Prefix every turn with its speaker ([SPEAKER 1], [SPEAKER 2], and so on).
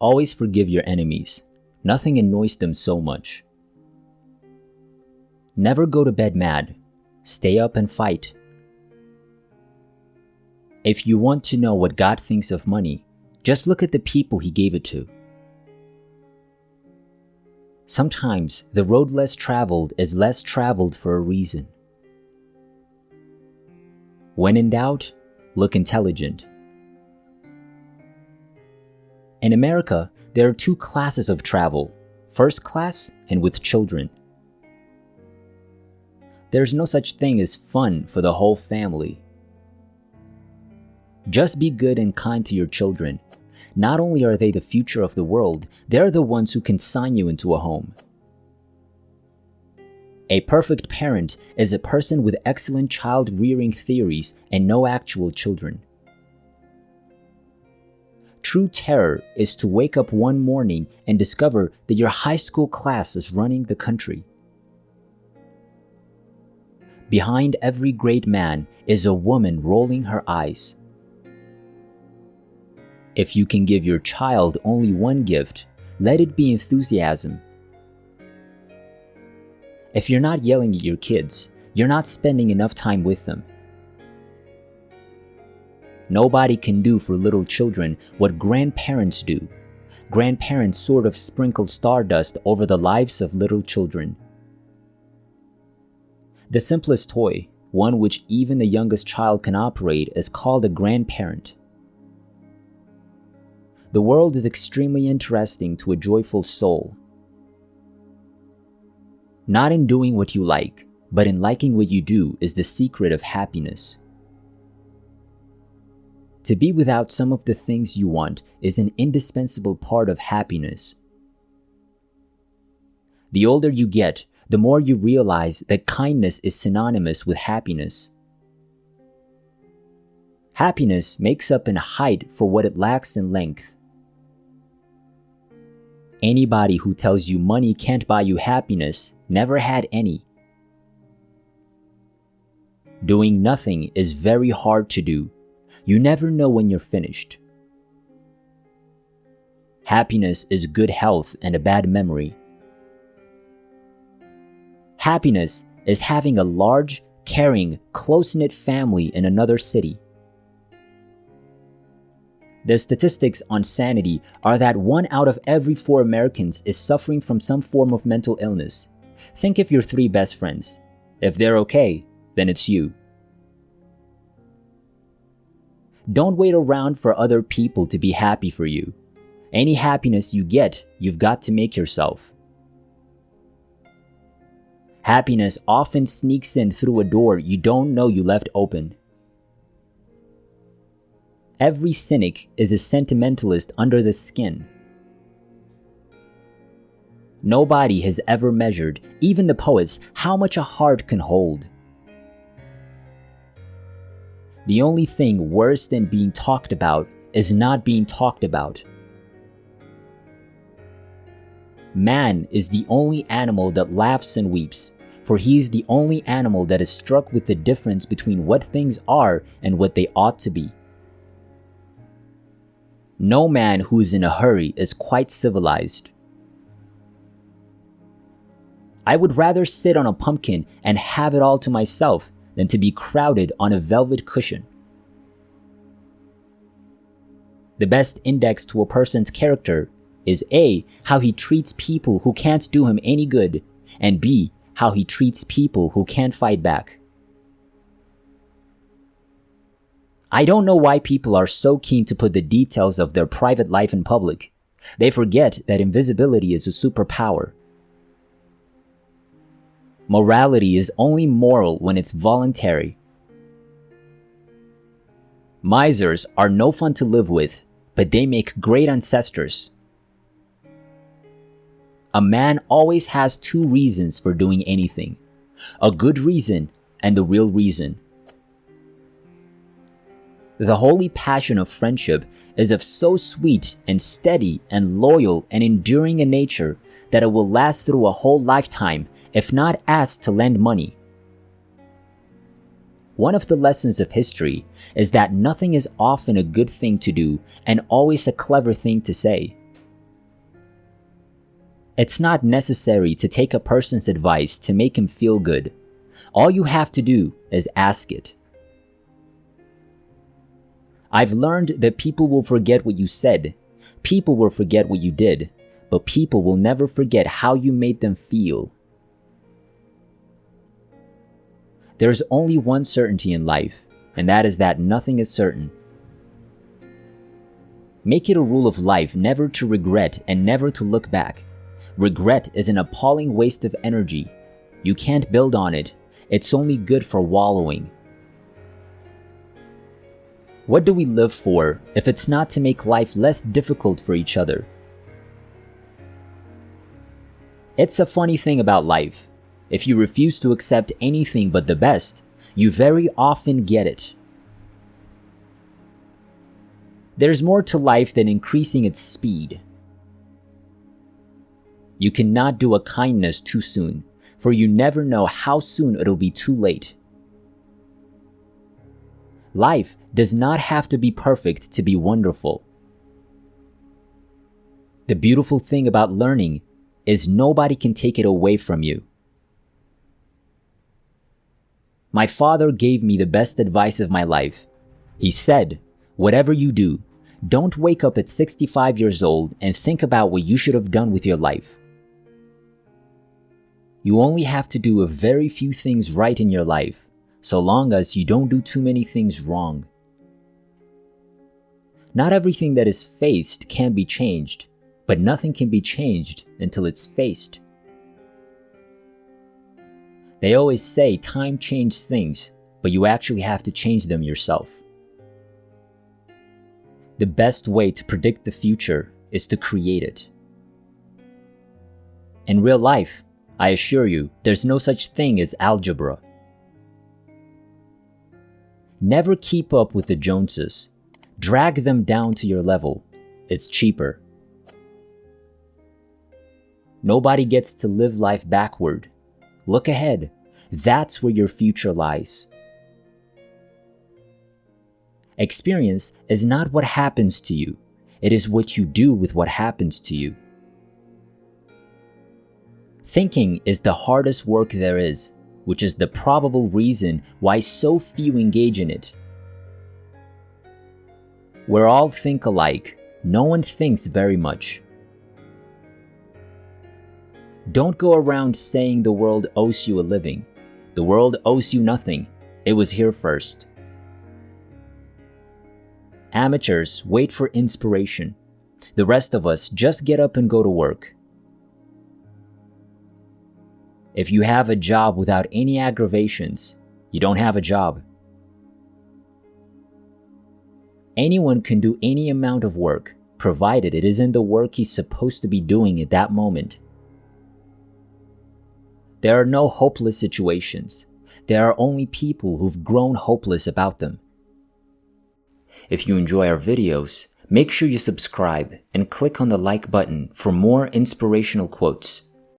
[SPEAKER 1] Always forgive your enemies. Nothing annoys them so much. Never go to bed mad. Stay up and fight. If you want to know what God thinks of money, just look at the people He gave it to. Sometimes the road less traveled is less traveled for a reason. When in doubt, look intelligent. In America, there are two classes of travel, first class and with children. There's no such thing as fun for the whole family. Just be good and kind to your children. Not only are they the future of the world, they're the ones who can sign you into a home. A perfect parent is a person with excellent child-rearing theories and no actual children. True terror is to wake up one morning and discover that your high school class is running the country. Behind every great man is a woman rolling her eyes. If you can give your child only one gift, let it be enthusiasm. If you're not yelling at your kids, you're not spending enough time with them. Nobody can do for little children what grandparents do. Grandparents sort of sprinkle stardust over the lives of little children. The simplest toy, one which even the youngest child can operate, is called a grandparent. The world is extremely interesting to a joyful soul. Not in doing what you like, but in liking what you do is the secret of happiness. To be without some of the things you want is an indispensable part of happiness. The older you get, the more you realize that kindness is synonymous with happiness. Happiness makes up in height for what it lacks in length. Anybody who tells you money can't buy you happiness never had any. Doing nothing is very hard to do. You never know when you're finished. Happiness is good health and a bad memory. Happiness is having a large, caring, close-knit family in another city. The statistics on sanity are that 1 out of every 4 Americans is suffering from some form of mental illness. Think of your 3 best friends. If they're okay, then it's you. Don't wait around for other people to be happy for you. Any happiness you get, you've got to make yourself. Happiness often sneaks in through a door you don't know you left open. Every cynic is a sentimentalist under the skin. Nobody has ever measured, even the poets, how much a heart can hold. The only thing worse than being talked about is not being talked about. Man is the only animal that laughs and weeps, for he is the only animal that is struck with the difference between what things are and what they ought to be. No man who is in a hurry is quite civilized. I would rather sit on a pumpkin and have it all to myself than to be crowded on a velvet cushion. The best index to a person's character is A, how he treats people who can't do him any good, and B, how he treats people who can't fight back. I don't know why people are so keen to put the details of their private life in public. They forget that invisibility is a superpower. Morality is only moral when it's voluntary. Misers are no fun to live with, but they make great ancestors. A man always has 2 reasons for doing anything: a good reason and the real reason. The holy passion of friendship is of so sweet and steady and loyal and enduring a nature that it will last through a whole lifetime if not asked to lend money. One of the lessons of history is that nothing is often a good thing to do and always a clever thing to say. It's not necessary to take a person's advice to make him feel good. All you have to do is ask it. I've learned that people will forget what you said, people will forget what you did, but people will never forget how you made them feel. There's only one certainty in life, and that is that nothing is certain. Make it a rule of life never to regret and never to look back. Regret is an appalling waste of energy. You can't build on it. It's only good for wallowing. What do we live for if it's not to make life less difficult for each other? It's a funny thing about life. If you refuse to accept anything but the best, you very often get it. There's more to life than increasing its speed. You cannot do a kindness too soon, for you never know how soon it'll be too late. Life does not have to be perfect to be wonderful. The beautiful thing about learning is nobody can take it away from you. My father gave me the best advice of my life. He said, whatever you do, don't wake up at 65 years old and think about what you should have done with your life. You only have to do a very few things right in your life, so long as you don't do too many things wrong. Not everything that is faced can be changed, but nothing can be changed until it's faced. They always say time changes things, but you actually have to change them yourself. The best way to predict the future is to create it. In real life, I assure you, there's no such thing as algebra. Never keep up with the Joneses. Drag them down to your level. It's cheaper. Nobody gets to live life backward. Look ahead. That's where your future lies. Experience is not what happens to you. It is what you do with what happens to you. Thinking is the hardest work there is, which is the probable reason why so few engage in it. Where all think alike, no one thinks very much. Don't go around saying the world owes you a living. The world owes you nothing. It was here first. Amateurs wait for inspiration. The rest of us just get up and go to work. If you have a job without any aggravations, you don't have a job. Anyone can do any amount of work, provided it isn't the work he's supposed to be doing at that moment. There are no hopeless situations. There are only people who've grown hopeless about them. If you enjoy our videos, make sure you subscribe and click on the like button for more inspirational quotes.